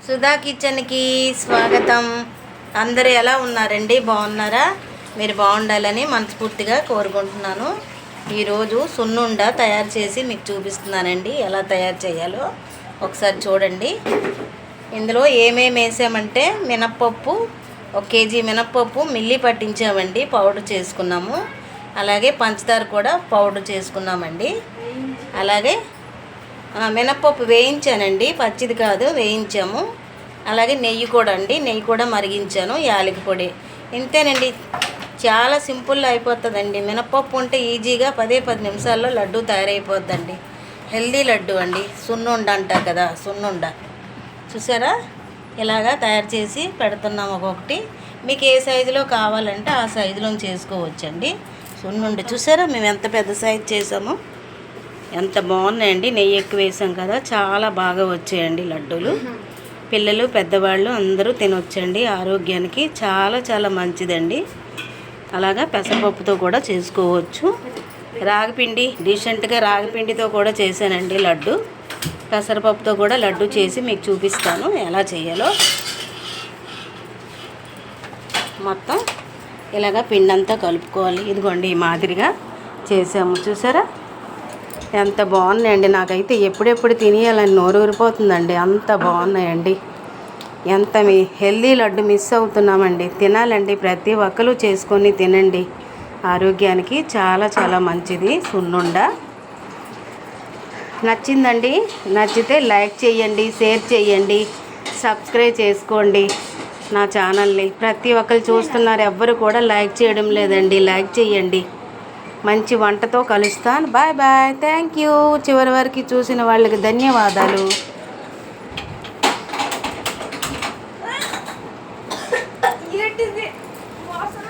సుధా కిచెన్కి స్వాగతం. అందరూ ఎలా ఉన్నారండి? బాగున్నారా? మీరు బాగుండాలని మనస్ఫూర్తిగా కోరుకుంటున్నాను. ఈరోజు సున్నుండ తయారు చేసి మీకు చూపిస్తున్నానండి. ఎలా తయారు చేయాలో ఒకసారి చూడండి. ఇందులో ఏమేమి వేసామంటే మినప్పప్పు, 1 కేజీ మినప్పప్పు మిల్లి పట్టించామండి, పౌడర్ చేసుకున్నాము. అలాగే పంచదార కూడా పౌడర్ చేసుకున్నామండి. అలాగే మినప్పప్పు వేయించానండి, పచ్చిది కాదు, వేయించాము. అలాగే నెయ్యి కూడా అండి, నెయ్యి కూడా మరిగించాను, యాలకి పొడి. ఇంతేనండి, చాలా సింపుల్గా అయిపోతుందండి. మినప్పప్పు ఉంటే ఈజీగా 10 నిమిషాల్లో లడ్డు తయారైపోద్దండి. హెల్దీ లడ్డు అండి, సున్నుండ అంటారు కదా, సున్నుండ. చూసారా, ఇలాగా తయారు చేసి పెడుతున్నాం. ఒక్కొక్కటి మీకు ఏ సైజులో కావాలంటే ఆ సైజులో చేసుకోవచ్చండి. సున్నుండ చూసారా, మేము ఎంత పెద్ద సైజు చేసామో, ఎంత బాగున్నాయండి. నెయ్యి ఎక్కువ వేసాం కదా, చాలా బాగా వచ్చాయండి లడ్డూలు. పిల్లలు పెద్దవాళ్ళు అందరూ తినొచ్చండి. ఆరోగ్యానికి చాలా చాలా మంచిదండి. అలాగా పెసరపప్పుతో కూడా చేసుకోవచ్చు. రాగిపిండి, డీసెంట్గా రాగిపిండితో కూడా చేశానండి లడ్డు. పెసరపప్పుతో కూడా లడ్డు చేసి మీకు చూపిస్తాను ఎలా చేయాలో. మొత్తం ఇలాగా పిండి అంతా కలుపుకోవాలి. ఇదిగోండి, ఈ మాదిరిగా చేసాము. చూసారా ఎంత బాగున్నాయండి. నాకైతే ఎప్పుడెప్పుడు తినేయాలని నోరు ఊరిపోతుందండి, అంత బాగున్నాయండి. ఎంత మీ హెల్దీ లడ్డు మిస్ అవుతున్నామండి. తినాలండి, ప్రతి ఒక్కరు చేసుకొని తినండి. ఆరోగ్యానికి చాలా చాలా మంచిది సున్నుండ. నచ్చిందండి? నచ్చితే లైక్ చేయండి, షేర్ చేయండి, సబ్స్క్రైబ్ చేసుకోండి నా ఛానల్ని. ప్రతి ఒక్కరు చూస్తున్నారు, ఎవ్వరు కూడా లైక్ చేయడం లేదండి. లైక్ చేయండి. మంచి వంటతో కలుస్తాను. Bye bye. Thank you. చివరి వరకు చూసిన వాళ్ళకి ధన్యవాదాలు. ఏంటిది వాసన?